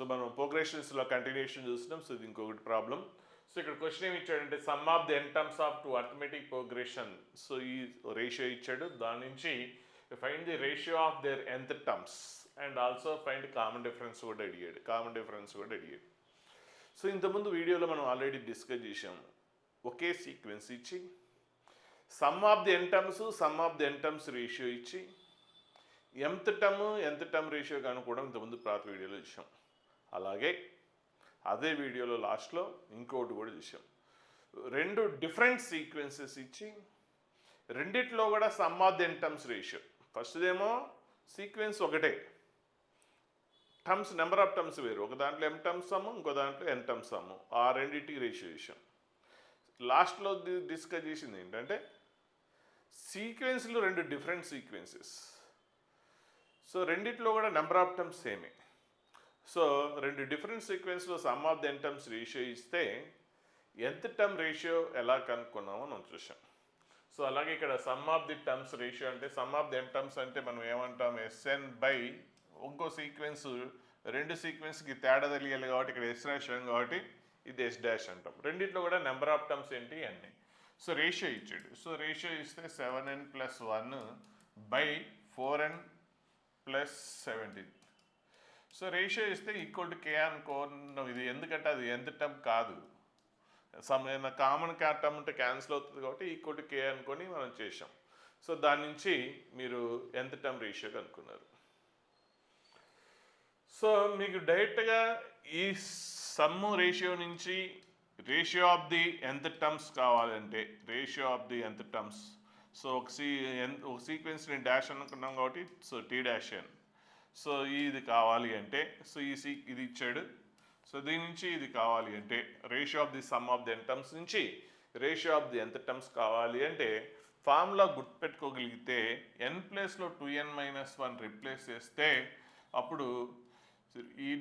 So మనం ప్రోగ్రెషన్స్లో continuation చూస్తున్నాం. So ఇది ఇంకొకటి ప్రాబ్లం. సో ఇక్కడ క్వశ్చన్ ఏమి ఇచ్చాడంటే some of the n terms off to arithmetic progression. So ఈ రేషియో ఇచ్చాడు, దాని నుంచి find the ratio of their nth terms and also find common difference కూడా అడిగాడు. సో ఇంతకుముందు వీడియోలో మనం ఆల్రెడీ డిస్కస్ చేసాము. ఒకే సీక్వెన్స్ ఇచ్చి sum of the n terms ratio ఇచ్చి nth టర్మ్ రేషియో కనుక్కోవడం ఇంతకుముందు పాత వీడియోలో చూసాం. అలాగే అదే వీడియోలో లాస్ట్లో ఇంకోటి కూడా చూసాం. రెండు డిఫరెంట్ సీక్వెన్సెస్ ఇచ్చి రెండిట్లో కూడా sum of the n terms ratio. ఫస్ట్దేమో సీక్వెన్స్ ఒకటే, టర్మ్స్ నెంబర్ ఆఫ్ టర్మ్స్ వేరు. ఒక దాంట్లో m టర్మ్స్ సమ్ము, ఇంకో దాంట్లో n టర్మ్స్ సమ్ము. ఆ రెండింటికి రేషియో చేసాం. లాస్ట్లో డిస్కస్ చేసింది ఏంటంటే సీక్వెన్స్లు రెండు డిఫరెంట్ సీక్వెన్సెస్. సో రెండిట్లో కూడా నెంబర్ ఆఫ్ టర్మ్స్ సేమే. సో రెండు డిఫరెంట్ సీక్వెన్స్లో sum of the n terms ratio ఇస్తే nth టర్మ్ రేషియో ఎలా కనుక్కున్నామో మనం చూసాం. సో అలాగే ఇక్కడ sum of the terms ratio అంటే sum of the n terms అంటే మనం ఏమంటాం, Sn బై ఇంకో సీక్వెన్స్. రెండు సీక్వెన్స్కి తేడా తెలియాలి కాబట్టి ఇక్కడ S రాశాం కాబట్టి ఇది S డాష్ అంటాం. రెండిట్లో కూడా నెంబర్ ఆఫ్ టర్మ్స్ ఏంటి అన్నీ. సో రేషియో ఇచ్చాడు. సో రేషియో ఇస్తే 7n + 1 by 4n + 17. So ratio ఇస్తే ఈక్వల్ టు k అనుకోను. ఇది ఎందుకంటే అది nth టర్మ్ కాదు, కామన్ టర్మ్ ఉంటే క్యాన్సిల్ అవుతుంది కాబట్టి ఈక్వల్ టు k అనుకొని మనం చేసాం. సో దాని నుంచి మీరు nth టర్మ్ రేషియో కనుక్కున్నారు. సో మీకు డైరెక్ట్గా ఈ సమ్ రేషియో నుంచి ratio of the nth terms కావాలంటే ratio of the nth terms. So ఒక సీక్వెన్స్ నేను డాష్ అనుకున్నాం కాబట్టి so t dash n. So ఇది కావాలి అంటే సో ఇది ఇచ్చాడు. సో దీని నుంచి ఇది కావాలి అంటే ratio of the sum of the n terms నుంచి ratio of the nth terms కావాలి అంటే ఫార్ములా గుర్తుపెట్టుకోగలిగితే n ప్లేస్లో 2n - 1 రిప్లేస్ చేస్తే అప్పుడు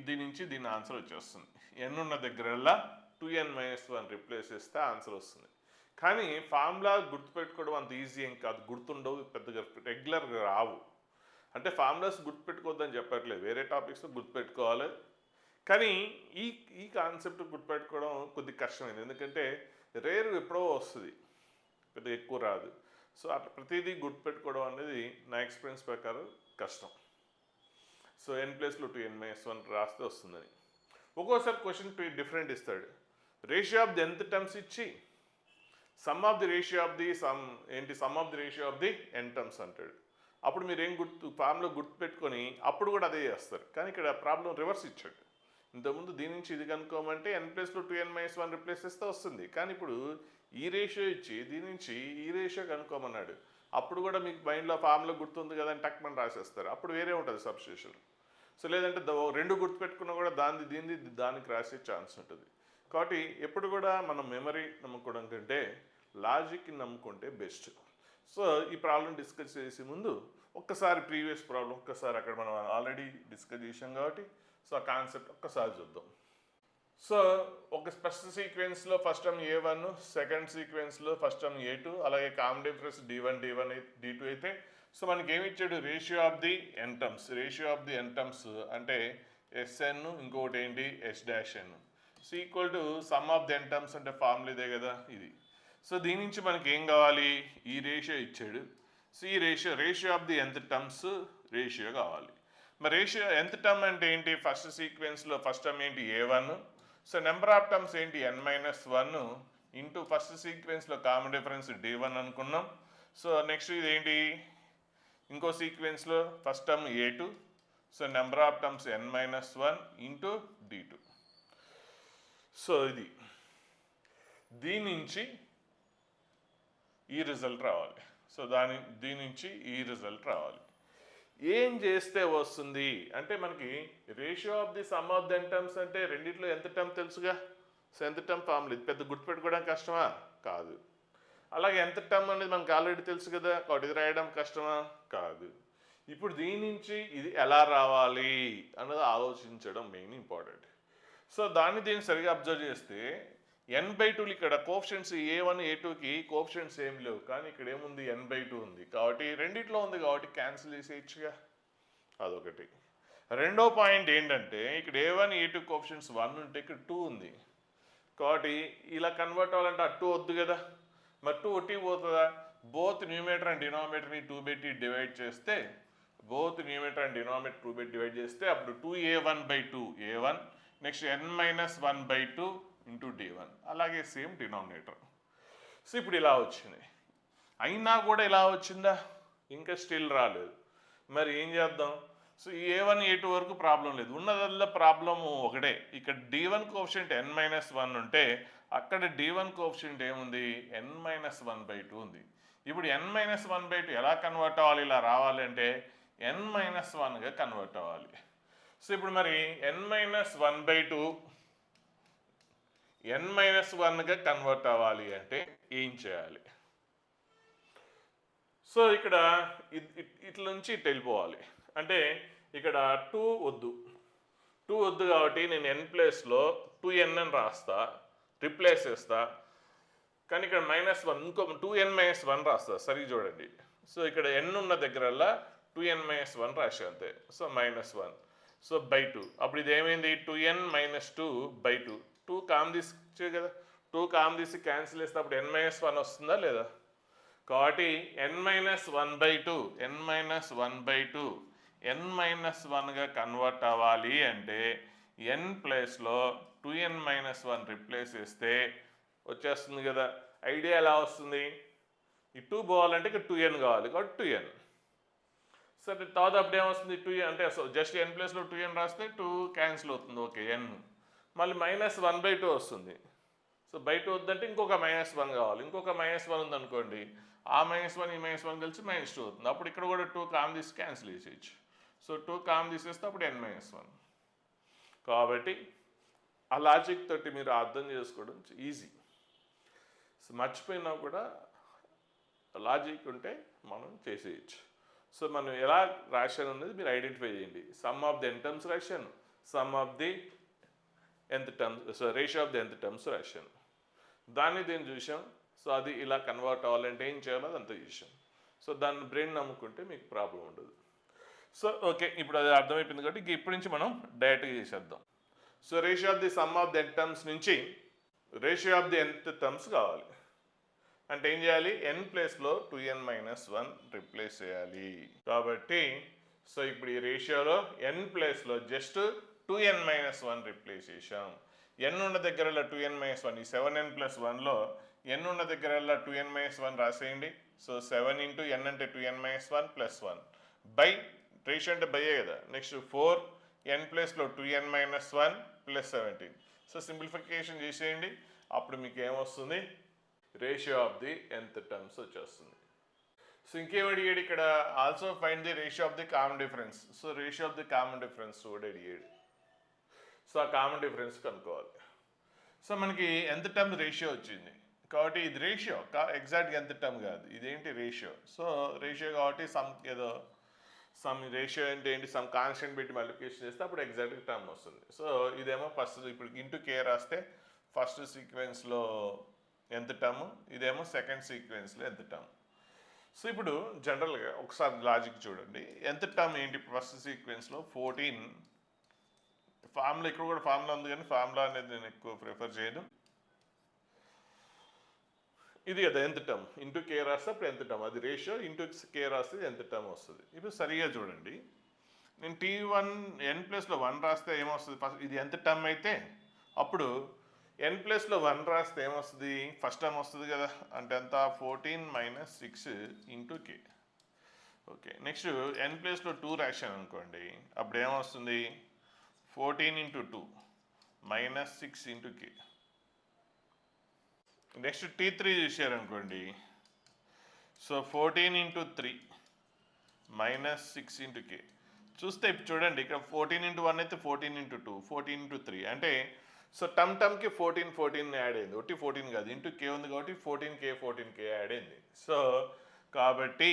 దీని నుంచి దీని ఆన్సర్ వచ్చేస్తుంది. n ఉన్న దగ్గరల్లా 2n - 1 రిప్లేస్ చేస్తే ఆన్సర్ వస్తుంది. కానీ ఫార్ములా గుర్తుపెట్టుకోవడం అంత ఈజీ ఏం కాదు, గుర్తుండవు, పెద్దగా రెగ్యులర్గా రావు. అంటే ఫార్ములాస్ గుర్తుపెట్టుకోవద్దని చెప్పట్లేదు, వేరే టాపిక్స్ గుర్తుపెట్టుకోవాలి. కానీ ఈ కాన్సెప్ట్ గుర్తుపెట్టుకోవడం కొద్ది కష్టమైంది, ఎందుకంటే రేరు ఎప్పుడో వస్తుంది, పెద్దగా ఎక్కువ రాదు. సో అట్లా ప్రతిదీ గుర్తుపెట్టుకోవడం అనేది నా ఎక్స్పీరియన్స్ ప్రకారం కష్టం. సో n ప్లేస్లో 2n - 1 రాస్తే వస్తుందని. ఒక్కోసారి క్వశ్చన్ డిఫరెంట్ ఇస్తాడు. Ratio of the nth terms ఇచ్చి sum of the ratio of the sum of the ratio of the n terms అంటాడు. అప్పుడు మీరు ఏం ఫామ్లో గుర్తుపెట్టుకొని అప్పుడు కూడా అదే చేస్తారు. కానీ ఇక్కడ ప్రాబ్లం రివర్స్ ఇచ్చాడు. ఇంతకుముందు దీని నుంచి ఇది కనుక్కోమంటే n ప్లేస్లో 2n - 1 రిప్లేస్ చేస్తే వస్తుంది. కానీ ఇప్పుడు ఈ రేషియో ఇచ్చి దీని నుంచి ఈ రేషియో కనుక్కోమన్నాడు. అప్పుడు కూడా మీకు మైండ్లో ఫామ్లో గుర్తుంది కదా అని టక్మని రాసేస్తారు. అప్పుడు వేరే ఉంటుంది సబ్స్టిట్యూషన్. సో లేదంటే రెండు గుర్తుపెట్టుకున్నా కూడా దానికి రాసే ఛాన్స్ ఉంటుంది. కాబట్టి ఎప్పుడు కూడా మనం మెమరీ నమ్ముకోవడం కంటే లాజిక్ని నమ్ముకుంటే బెస్ట్. సో ఈ ప్రాబ్లం డిస్కస్ చేసే ముందు ఒక్కసారి ప్రీవియస్ ప్రాబ్లం ఒక్కసారి అక్కడ మనం ఆల్రెడీ డిస్కస్ చేసాం కాబట్టి సో ఆ కాన్సెప్ట్ ఒక్కసారి చూద్దాం. సో ఒక స్పెషల్ సీక్వెన్స్లో ఫస్ట్ టర్మ్ a1, సెకండ్ సీక్వెన్స్లో ఫస్ట్ టర్మ్ a2, అలాగే కామన్ డిఫరెన్స్ d1 d2 అయితే సో మనకి ఏమి ఇచ్చాడు, ratio of the n terms అంటే Sn, ఇంకొకటి ఏంటి S dash n. So equal to some of the n terms అంటే ఫార్ములా ఇదే కదా ఇది. సో దీని నుంచి మనకి ఏం కావాలి, ఈ రేషియో ఇచ్చాడు. సో ఈ ratio of the nth terms ratio కావాలి. మరి రేషియో nth టర్మ్ అంటే ఏంటి, ఫస్ట్ సీక్వెన్స్లో ఫస్ట్ టర్మ్ ఏంటి a1. So number of terms ఏంటి n - 1 ఇంటూ ఫస్ట్ సీక్వెన్స్లో కామన్ డిఫరెన్స్ d1 అనుకున్నాం. సో నెక్స్ట్ ఇది ఏంటి, ఇంకో సీక్వెన్స్లో first term a2. So number of terms n - 1 into d2. So దీని నుంచి ఈ రిజల్ట్ రావాలి. సో దీని నుంచి ఈ రిజల్ట్ రావాలి. ఏం చేస్తే వస్తుంది అంటే మనకి ratio of the sum of the n terms అంటే రెండిట్లో ఎంత టర్మ్ తెలుసుగా. సో ఎంత టర్మ్ ఫార్ములా ఇది పెద్ద గుర్తుపెట్టుకోవడం కష్టమా కాదు. అలాగే ఎంత టర్మ్ అనేది మనకు ఆల్రెడీ తెలుసు కదా, కాబట్టి ఇది రాయడం కష్టమా కాదు. ఇప్పుడు దీని నుంచి ఇది ఎలా రావాలి అన్నది ఆలోచించడం మెయిన్ ఇంపార్టెంట్. సో దీన్ని సరిగా అబ్జర్వ్ చేస్తే n/2 ఇక్కడ కోఎఫిషియెంట్స్ a1 a2కి కోఎఫిషియెంట్స్ ఏం లేవు, కానీ ఇక్కడ ఏముంది n/2 ఉంది కాబట్టి రెండిట్లో ఉంది కాబట్టి క్యాన్సిల్ చేసేయచ్చుగా, అదొకటి. రెండో పాయింట్ ఏంటంటే ఇక్కడ A1 A2 కోఎఫిషియెంట్స్ 1 ఉంటే ఇక్కడ 2 ఉంది. కాబట్టి ఇలా కన్వర్ట్ అవ్వాలంటే ఆ 2 వద్దు కదా, మరి 2 ఒట్టి పోతుందా? బోత్ న్యూమరేటర్ అండ్ డినామినేటర్ని 2 పెట్టి డివైడ్ చేస్తే, బోత్ న్యూమరేటర్ అండ్ డినామినేటర్ 2 పెట్టి డివైడ్ చేస్తే అప్పుడు 2A1/2 A1, next n-1/2 into D1, అలాగే సేమ్ డినామినేటర్. సో ఇప్పుడు ఇలా వచ్చింది. అయినా కూడా ఇలా వచ్చిందా? ఇంకా స్టిల్ రాలేదు. మరి ఏం చేద్దాం? సో ఈ A1 A2 వరకు ప్రాబ్లం లేదు, ఉన్నదల్లా ప్రాబ్లము ఒకటే. ఇక్కడ D1 కోఎఫిషియంట్ n-1 ఉంటే అక్కడ D1 కోఎఫిషియంట్ ఏముంది? n-1/2 ఉంది. ఇప్పుడు n-1/2 ఎలా కన్వర్ట్ అవ్వాలి? ఇలా రావాలి అంటే n-1గా కన్వర్ట్ అవ్వాలి. సో ఇప్పుడు మరి n-1/2 n-1గా కన్వర్ట్ అవ్వాలి అంటే ఏం చేయాలి? సో ఇక్కడ ఇట్ల నుంచి ఇటు వెళ్ళిపోవాలి. అంటే ఇక్కడ 2 వద్దు కాబట్టి నేను n ప్లేస్లో 2n అని రాస్తా, రిప్లేస్ చేస్తా. కానీ ఇక్కడ -1 ఇంకో 2n-1 రాస్తా. సరిగ్గా చూడండి. సో ఇక్కడ n ఉన్న దగ్గరల్లా 2n-1 రాసే అంతే. So -1, so /2. అప్పుడు ఇది ఏమైంది? 2n-2/2. 2 కామ్ తీసే కదా, 2 కామ్ తీసి క్యాన్సిల్ చేస్తే అప్పుడు n-1 వస్తుందా లేదా? కాబట్టి n-1/2 n-1గా కన్వర్ట్ అవ్వాలి అంటే n ప్లేస్లో 2n-1 రిప్లేస్ చేస్తే వచ్చేస్తుంది కదా. ఐడియా ఎలా వస్తుంది? ఈ 2 పోవాలంటే ఇక్కడ 2n కావాలి కాబట్టి 2n. సరే తర్వాత అప్పుడు ఏమొస్తుంది? 2n అంటే జస్ట్ n ప్లేస్లో 2n రాస్తే 2 క్యాన్సిల్ అవుతుంది. ఓకే, n మళ్ళీ -1/2 వస్తుంది. సో /2 వద్దంటే ఇంకొక -1 కావాలి. ఇంకొక -1 ఉందనుకోండి, ఆ -1 ఈ -1 కలిసి -2 అవుతుంది. అప్పుడు ఇక్కడ కూడా 2 కామ్ తీసి క్యాన్సిల్ చేసేయచ్చు. సో 2 కామ్ తీసేస్తే అప్పుడు n-1. కాబట్టి ఆ లాజిక్ తోటి మీరు అర్థం చేసుకోవడం ఈజీ. సో మర్చిపోయినా కూడా లాజిక్ ఉంటే మనం చేసేయచ్చు. సో మనం ఎలా రాశాను అనేది మీరు ఐడెంటిఫై చేయండి. Sum of the n terms రాశాను, sum of the nth terms, so ratio of the nth terms రాశాను. దీన్ని చూసాం. సో అది ఇలా కన్వర్ట్ అవ్వాలంటే ఏం చేయాలో అదంతా చూసాం. సో దాన్ని బ్రెయిన్ నమ్ముకుంటే మీకు ప్రాబ్లం ఉండదు. సో ఓకే, ఇప్పుడు అది అర్థమైపోయింది కాబట్టి ఇప్పటి నుంచి మనం డైరెక్ట్గా చేసేద్దాం. So ratio of the sum of the n terms నుంచి ratio of the nth terms కావాలి అంటే ఏం చేయాలి? n ప్లేస్లో 2n-1 రిప్లేస్ చేయాలి. కాబట్టి సో ఇప్పుడు ఈ రేషియోలో n ప్లేస్లో జస్ట్ 2n-1 రిప్లేస్ చేసాం. n ఉన్న దగ్గరలో 2n-1, ఈ 7n+1లో n ఉన్న దగ్గరల్లా 2n-1 రాసేయండి. సో 7 ఇంటూ n అంటే 2n-1 +1 బై రేషియో అంటే బయ్యే కదా. నెక్స్ట్ 4n ప్లేస్లో 2n-1 + 17. సో సింప్లిఫికేషన్ చేసేయండి. అప్పుడు మీకు ఏమొస్తుంది? Ratio of the nth terms వచ్చేస్తుంది. సో ఇంకేం అడిగాడు ఇక్కడ? Also find the ratio of the common difference. So ratio of the common difference కూడా అడిగాడు. సో ఆ కామన్ డిఫరెన్స్ కనుక్కోవాలి. సో మనకి nth టర్మ్ రేషియో వచ్చింది కాబట్టి ఇది రేషియో ఎగ్జాక్ట్గా nth టర్మ్ కాదు, ఇదేంటి? రేషియో. సో రేషియో కాబట్టి సమ్ రేషియో అంటే ఏంటి? సమ్ కాన్స్టెంట్ పెట్టి మల్టిప్లికేషన్ చేస్తే అప్పుడు ఎగ్జాక్ట్గా టర్మ్ వస్తుంది. సో ఇదేమో ఫస్ట్, ఇప్పుడు ఇంటూ k రాస్తే ఫస్ట్ సీక్వెన్స్లో nth టర్మ్, ఇదేమో సెకండ్ సీక్వెన్స్లో nth టర్మ్. సో ఇప్పుడు జనరల్గా ఒకసారి లాజిక్ చూడండి. nth టర్మ్ ఏంటి? ఫస్ట్ సీక్వెన్స్లో 14. ఫార్ములా ఇక్కడ కూడా ఫార్ములా ఉంది కానీ ఫార్ములా అనేది నేను ఎక్కువ ప్రిఫర్ చేయను. ఇది కదా nth టర్మ్, ఇంటూ k రాస్తే అప్పుడు nth టర్మ్, అది రేషియో. ఇంటూ k రాస్తే nth టర్మ్ వస్తుంది. ఇప్పుడు సరిగా చూడండి, నేను t1 n ప్లస్లో 1 రాస్తే ఏమొస్తుంది? ఫస్ట్ ఇది nth టర్మ్ అయితే అప్పుడు n ప్లస్లో 1 రాస్తే ఏమొస్తుంది? ఫస్ట్ టర్మ్ వస్తుంది కదా, అంటే ఎంత? 14 - 6 into k. Okay, next n ప్లస్లో 2 రాశాను అనుకోండి, అప్పుడు ఏమొస్తుంది? 14 into 2 -6 into k. Next t3 చూసారనుకోండి, సో 14 ఇంటూ 3 -6 ఇంటూ k. చూస్తే ఇప్పుడు చూడండి, ఇక్కడ 14 ఇంటూ 1 అయితే 14 ఇంటూ 2 14 ఇంటూ 3 అంటే సో టమ్కి 14 యాడ్ అయింది. ఒకటి 14 కాదు, ఇంటూ k ఉంది కాబట్టి 14k యాడ్ అయింది. సో కాబట్టి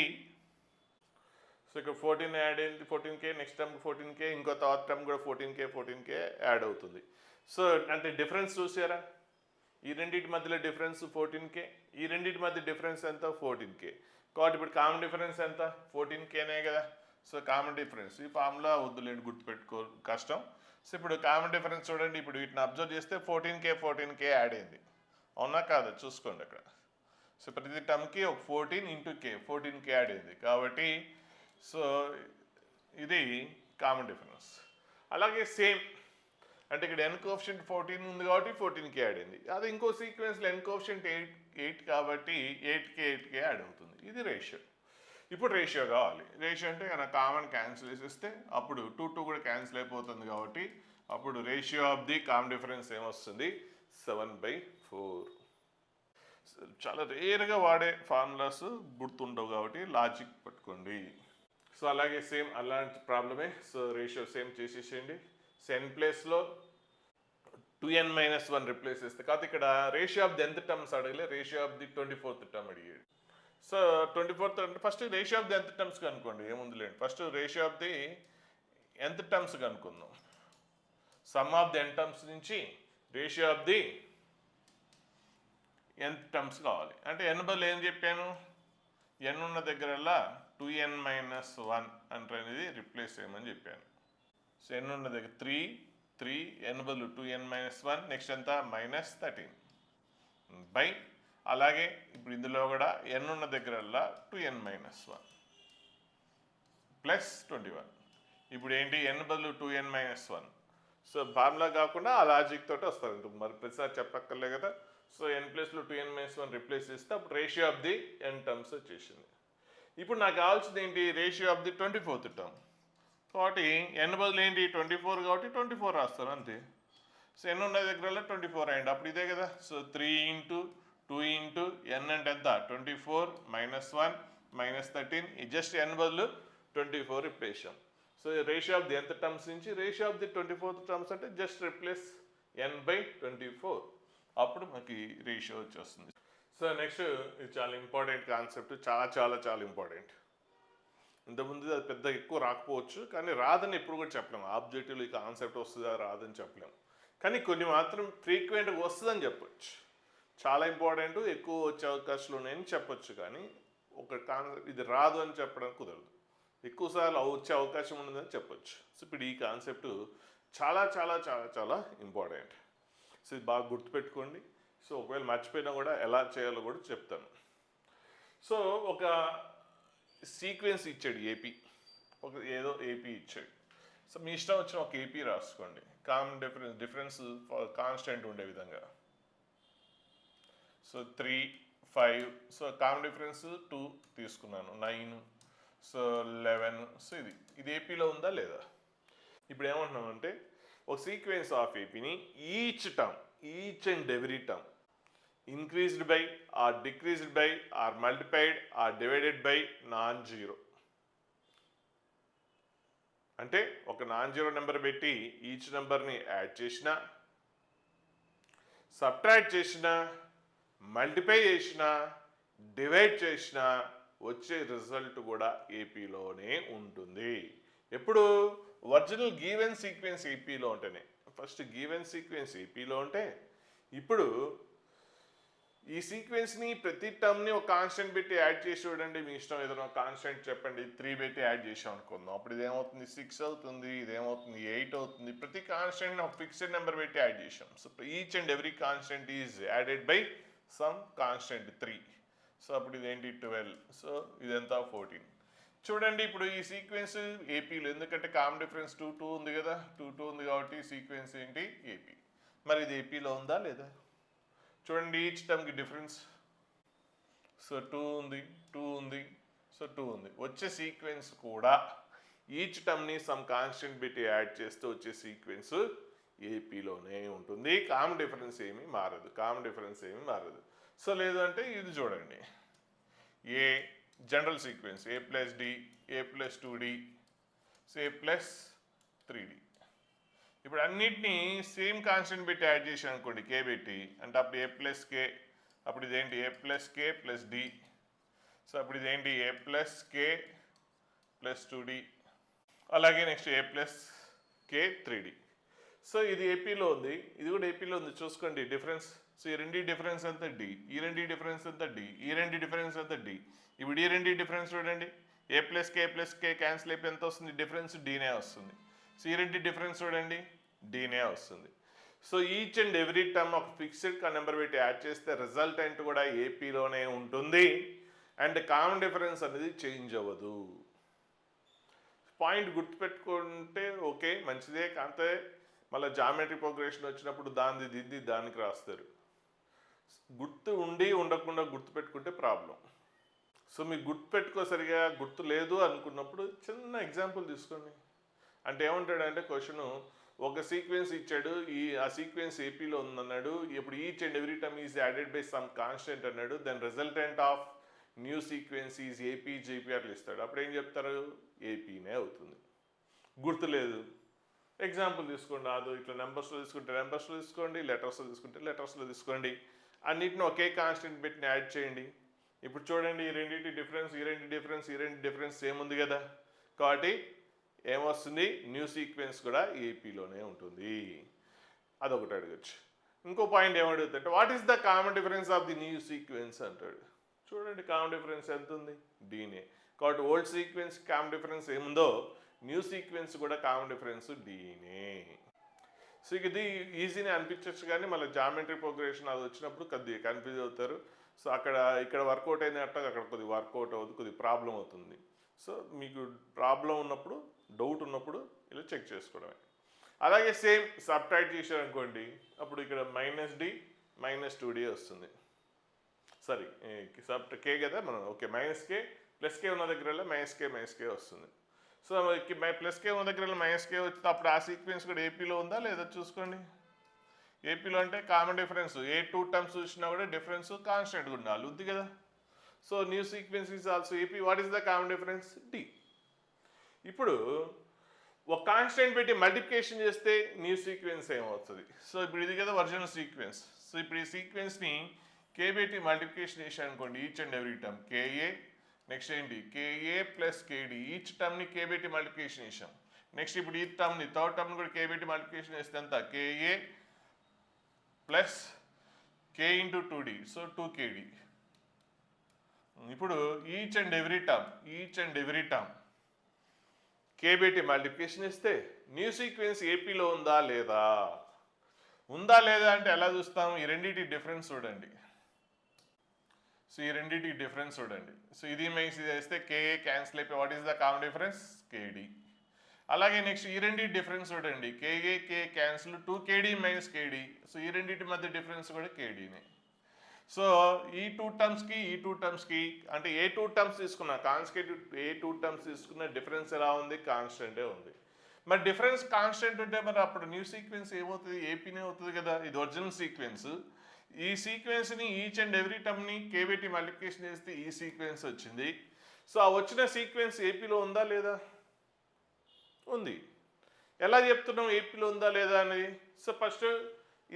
సో ఇక్కడ 14 యాడ్ అయింది, 14k. నెక్స్ట్ టర్మ్ 14k, ఇంకో తర్వాత టర్మ్ కూడా 14k యాడ్ అవుతుంది. సో అంటే డిఫరెన్స్ చూసారా? ఈ రెండింటి మధ్యలో డిఫరెన్స్ 14k, ఈ రెండింటి మధ్య డిఫరెన్స్ ఎంత? 14k. కాబట్టి ఇప్పుడు కామన్ డిఫరెన్స్ ఎంత? 14kనే కదా. సో కామన్ డిఫరెన్స్ ఈ ఫార్ములా వద్దులేండి, గుర్తుపెట్టుకో కష్టం. సో ఇప్పుడు కామన్ డిఫరెన్స్ చూడండి, ఇప్పుడు వీటిని అబ్జర్వ్ చేస్తే 14K యాడ్ అయింది, అవునా కాదా చూసుకోండి అక్కడ. సో ప్రతి టర్మ్కి ఒక 14 ఇంటూ కే 14K యాడ్ అయింది కాబట్టి సో ఇది కామన్ డిఫరెన్స్. అలాగే సేమ్ అంటే ఇక్కడ ఎన్ కోఎఫిషియంట్ 14 ఉంది కాబట్టి 14K యాడ్ అయింది. అది ఇంకో సీక్వెన్స్లో ఎన్ కోఎఫిషియంట్ 8 కాబట్టి 8K యాడ్ అవుతుంది. ఇది రేషియో. ఇప్పుడు రేషియో కావాలి. రేషియో అంటే మన కామన్ క్యాన్సిల్ చేసేస్తే అప్పుడు 2 కూడా క్యాన్సిల్ అయిపోతుంది కాబట్టి అప్పుడు ratio of the common difference ఏమొస్తుంది 7/4. చాలా రేర్గా వాడే ఫార్ములాస్ గుర్తుండవు కాబట్టి లాజిక్ పట్టుకోండి. సో అలాగే సేమ్ అలాంటి ప్రాబ్లమే. సో రేషియో సేమ్ చేసేసేయండి. సో n ప్లేస్లో 2n-1 రిప్లేస్ చేస్తే కాదు, ఇక్కడ ratio of the nth terms అడగలే, ratio of the 24th term అడిగాడు. సో 24th అంటే first ratio of the nth terms కనుక్కోండి, ఏముంది లేండి. First ratio of the nth terms కనుక్కుందాం. Sum of the n terms నుంచి ratio of the nth terms కావాలి. అంటే n బదులు ఏం చెప్పాను, n ఉన్న దగ్గరల్లా 2n-1 అనేది రిప్లేస్ చేయమని చెప్పాను. సో n ఉన్న దగ్గర 3 n బదులు 2n-1 నెక్స్ట్ ఎంత -13 బై అలాగే ఇప్పుడు ఇందులో కూడా n ఉన్న దగ్గరల్లా 2n-1 ప్లస్ 21. ఇప్పుడు ఏంటి n బదులు 2n-1. సో ఫార్ములా కాకుండా ఆ లాజిక్ తోటి వస్తారు, మరి ప్రతిసారి చెప్పక్కర్లే కదా. సో n ప్లేస్లో 2n-1 రిప్లేస్ చేస్తే అప్పుడు ratio of the n terms వచ్చేసింది. ఇప్పుడు నాకు కావాల్సింది ఏంటి, ratio of the 24th term. కాబట్టి n బదులు ఏంటి 24 కాబట్టి 24 రాస్తాను అంతే. సో n ఉన్న దగ్గరలో 24 అయ్యండి, అప్పుడు ఇదే కదా. సో 3 ఇంటూ 2 ఇంటూ n అంటే ఎంత 24 -1 -13 ఇది జస్ట్ n బదులు 24 రిప్లేషన్. So ratio of the nth terms నుంచి ratio of the 24th terms అంటే జస్ట్ రిప్లేస్ n/24, అప్పుడు మనకి రేషియో వచ్చేస్తుంది. సో నెక్స్ట్ ఇది చాలా ఇంపార్టెంట్ కాన్సెప్ట్, చాలా ఇంపార్టెంట్. ఇంతకుముందు అది పెద్ద ఎక్కువ రాకపోవచ్చు, కానీ రాదని ఎప్పుడు కూడా చెప్పలేము. ఆబ్జెక్టివ్లో ఈ కాన్సెప్ట్ వస్తుందా రాదని చెప్పలేము, కానీ కొన్ని మాత్రం ఫ్రీక్వెంట్గా వస్తుందని చెప్పొచ్చు. చాలా ఇంపార్టెంట్, ఎక్కువ వచ్చే అవకాశాలు ఉన్నాయని చెప్పొచ్చు, కానీ ఒక కాన్సెప్ట్ ఇది రాదు అని చెప్పడం కుదరదు. ఎక్కువసార్లు వచ్చే అవకాశం ఉన్నదని చెప్పొచ్చు. సో ఇప్పుడు ఈ కాన్సెప్ట్ చాలా ఇంపార్టెంట్. సో ఇది బాగా గుర్తుపెట్టుకోండి. సో ఒకవేళ మర్చిపోయినా కూడా ఎలా చేయాలో కూడా చెప్తాను. సో ఒక సీక్వెన్స్ ఇచ్చాడు ఏపీ, ఏదో ఏపీ ఇచ్చాడు. సో మీ ఇష్టం వచ్చిన ఒక ఏపీ రాసుకోండి, కామన్ డిఫరెన్స్ కాన్స్టెంట్ ఉండే విధంగా. సో 3, 5, సో కామన్ డిఫరెన్స్ 2 తీసుకున్నాను, 9, సో 11. సో ఇది ఏపీలో ఉందా లేదా. ఇప్పుడు ఏమంటున్నామంటే ఒక సీక్వెన్స్ ఆఫ్ ఏపీని each and every term increased by or decreased by or multiplied or divided by non-zero. అంటే ఒక non-zero నెంబర్ పెట్టి ఈచ్ నెంబర్ని యాడ్ చేసినా, సబ్ట్రాక్ట్ చేసినా, మల్టిప్లై చేసినా, డివైడ్ చేసినా వచ్చే రిజల్ట్ కూడా ఏపీలోనే ఉంటుంది. ఎప్పుడు ఒరిజినల్ గీవెన్ సీక్వెన్స్ ఏపీలో ఉంటేనే. ఫస్ట్ గీవెన్ సీక్వెన్స్ ఏపీలో ఉంటే ఇప్పుడు ఈ సీక్వెన్స్ని ప్రతి టర్మ్ని ఒక కాన్స్టెంట్ పెట్టి యాడ్ చేసి చూడండి. మీ ఇష్టం ఏదైనా కాన్స్టెంట్ చెప్పండి, 3 పెట్టి యాడ్ చేసాం అనుకుందాం, అప్పుడు ఇదేమవుతుంది 6 అవుతుంది, ఇదేమవుతుంది 8 అవుతుంది. ప్రతి కాన్స్టెంట్ని ఒక ఫిక్స్డ్ నెంబర్ పెట్టి యాడ్ చేసాం. So each and every constant is added by some constant 3. So అప్పుడు ఇదేంటి 12, సో ఇదంతా 14. చూడండి ఇప్పుడు ఈ సీక్వెన్స్ ఏపీలో, ఎందుకంటే కామన్ డిఫరెన్స్ 2 ఉంది కదా, 2 ఉంది కాబట్టి సీక్వెన్స్ ఏంటి ఏపీ. మరి ఇది ఏపీలో ఉందా లేదా చూడండి. ఈచ్ టర్మ్కి డిఫరెన్స్, సో 2 ఉంది, సో 2 ఉంది. వచ్చే సీక్వెన్స్ కూడా ఈచ్ టర్మ్ని సమ్ కాన్స్టెంట్ పెట్టి యాడ్ చేస్తూ వచ్చే సీక్వెన్స్ ఏపీలోనే ఉంటుంది. కామన్ డిఫరెన్స్ ఏమీ మారదు. సో లేదు అంటే ఇది చూడండి, ఏ general sequence a+d, a+2d, so a+3d. ఇప్పుడు అన్నిటినీ సేమ్ కాన్స్టెంట్ పెట్టి యాడ్ చేసాం అనుకోండి, k పెట్టి, అంటే అప్పుడు a+k, అప్పుడు ఇదేంటి a+k+d, సో అప్పుడు ఇదేంటి a+k+2d, అలాగే నెక్స్ట్ a+k3d. సో ఇది ఏపీలో ఉంది, ఇది కూడా ఏపీలో ఉంది, చూసుకోండి డిఫరెన్స్. సో ఈ రెండు డిఫరెన్స్ ఎంత d, ఈ రెండు డిఫరెన్స్ ఎంత d, ఈ రెండు డిఫరెన్స్ ఎంత d. ఇప్పుడు ఈ రెండు డిఫరెన్స్ చూడండి, ఏ ప్లస్ కే క్యాన్సిల్ అయిపోయి ఎంత వస్తుంది? డిఫరెన్స్ డీనే వస్తుంది. సో ఈ రెండు డిఫరెన్స్ చూడండి, డీనే వస్తుంది. So each and every term ఒక ఫిక్స్డ్ నెంబర్ పెట్టి యాడ్ చేస్తే రిజల్టెంట్ కూడా ఏపీలోనే ఉంటుంది అండ్ కామన్ డిఫరెన్స్ అనేది చేంజ్ అవ్వదు. పాయింట్ గుర్తుపెట్టుకుంటే ఓకే మంచిదే, కాంతే మళ్ళీ జామెట్రీ ప్రోగ్రెషన్ వచ్చినప్పుడు దాన్ని దిద్ది దానికి రాస్తారు. గుర్తు ఉండి ఉండకుండా గుర్తుపెట్టుకుంటే ప్రాబ్లం. సో మీకు గుర్తుపెట్టుకోసరిగా గుర్తు లేదు అనుకున్నప్పుడు చిన్న ఎగ్జాంపుల్ తీసుకోండి. అంటే ఏమంటాడంటే క్వశ్చను ఒక సీక్వెన్స్ ఇచ్చాడు, ఆ సీక్వెన్స్ ఏపీలో ఉందన్నాడు, ఇప్పుడు each and every time is added by some constant అన్నాడు, then resultant of new sequence is AP జేపీఆర్లు ఇస్తాడు. అప్పుడు ఏం చెప్తారు? ఏపీనే అవుతుంది. గుర్తు లేదు, ఎగ్జాంపుల్ తీసుకోండి, అది ఇట్లా నెంబర్స్లో తీసుకుంటే నెంబర్స్లో తీసుకోండి, లెటర్స్లో తీసుకుంటే లెటర్స్లో తీసుకోండి, అన్నిటిని ఒకే కాన్స్టెంట్ పెట్టి యాడ్ చేయండి. ఇప్పుడు చూడండి ఈ రెండింటి డిఫరెన్స్ ఈ రెండు డిఫరెన్స్ సేమ్ ఉంది కదా, కాబట్టి ఏమొస్తుంది? న్యూ సీక్వెన్స్ కూడా ఏపీలోనే ఉంటుంది. అదొకటి అడగచ్చు. ఇంకో పాయింట్ ఏమడుగుతుంటే what is the common difference of the new sequence అంటాడు. చూడండి కామన్ డిఫరెన్స్ ఎంత ఉంది? డీనే. కాబట్టి ఓల్డ్ సీక్వెన్స్ కామన్ డిఫరెన్స్ ఏముందో న్యూ సీక్వెన్స్ కూడా కామన్ డిఫరెన్స్ డీనే. సో ఇది ఈజీనే అనిపించవచ్చు కానీ మళ్ళీ జామెట్రీ ప్రోగ్రెషన్ అది వచ్చినప్పుడు కొద్దిగా కన్ఫ్యూజ్ అవుతారు. సో ఇక్కడ వర్కౌట్ అయినట్టు అక్కడ కొద్దిగా వర్కౌట్ అవుతుంది, కొద్దిగా ప్రాబ్లం అవుతుంది. సో మీకు ప్రాబ్లం ఉన్నప్పుడు డౌట్ ఉన్నప్పుడు ఇలా చెక్ చేసుకోవడమే. అలాగే సేమ్ సబ్ట్రాక్ట్ చేశారనుకోండి, అప్పుడు ఇక్కడ -d -2d వస్తుంది. సారీ కే కదా మనం, ఓకే -k +k ఉన్న దగ్గర -k వస్తుంది. సో +k ఉన్న దగ్గర -k వచ్చితే అప్పుడు ఆ సీక్వెన్స్ కూడా ఏపీలో ఉందా లేదా చూసుకోండి. ఏపీలో అంటే కామన్ డిఫరెన్స్ ఏ టూ టర్మ్స్ చూసినా కూడా డిఫరెన్స్ కాన్స్టెంట్గా ఉండాలి, ఉంది కదా. So new sequence is also AP. What is the common difference? D. ఇప్పుడు ఒక కాన్స్టెంట్ పెట్టి మల్టిప్లికేషన్ చేస్తే న్యూ సీక్వెన్స్ ఏమవుతుంది? సో ఇప్పుడు ఇది కదా ఒరిజినల్ సీక్వెన్స్. సో ఇప్పుడు ఈ సీక్వెన్స్ని కే పెట్టి మల్టిప్లికేషన్ చేశాను అనుకోండి, each and every term K A, next ఏంటి కేఏ ప్లస్ కేడి, ఈచ్ టర్మ్ని కే పెట్టి మల్టిప్లికేషన్ చేసాం. నెక్స్ట్ ఇప్పుడు ఈ టర్మ్ని థర్డ్ టర్మ్ని కూడా కే పెట్టి మల్టిప్లికేషన్ చేస్తే ఎంత? కేఏ ప్లస్ కే ఇంటూ 2d, సో 2kd. ఇప్పుడు each and every term k పెట్టి మల్టిప్లికేషన్ ఇస్తే న్యూ సీక్వెన్స్ ఏపీలో ఉందా లేదా అంటే ఎలా చూస్తాం? ఈ రెండింటి డిఫరెన్స్ చూడండి. సో ఈ రెండింటి డిఫరెన్స్ చూడండి. సో ఇది మైనస్ ఇది వేస్తే కేఏ క్యాన్సిల్ అయిపోయి what is the common difference? K d. అలాగే నెక్స్ట్ ఈ రెండింటి డిఫరెన్స్ చూడండి, k a k cancel 2kd - kd. So ఈ రెండింటి మధ్య డిఫరెన్స్ కూడా కేడీనే. సో ఈ టూ టర్మ్స్కి అంటే ఏ టూ టర్మ్స్ తీసుకున్నా కాన్స్టిట్యూట్ ఏ టూ టర్మ్స్ తీసుకున్న డిఫరెన్స్ ఎలా ఉంది? కాన్స్టెంటే ఉంది. మరి డిఫరెన్స్ కాన్స్టెంట్ ఉంటే మరి అప్పుడు న్యూ సీక్వెన్స్ ఏమవుతుంది? ఏపీనే అవుతుంది కదా. ఇది ఒరిజినల్ సీక్వెన్స్. ఈ సీక్వెన్స్ని ఈచ్ అండ్ ఎవ్రీ టర్మ్ని కే పెట్టి మల్టిప్లికేషన్ చేస్తే ఈ సీక్వెన్స్ వచ్చింది. సో ఆ వచ్చిన సీక్వెన్స్ ఏపీలో ఉందా లేదా? ఉంది. ఎలా చెప్తున్నాం ఏపీలో ఉందా లేదా అనేది? సో ఫస్ట్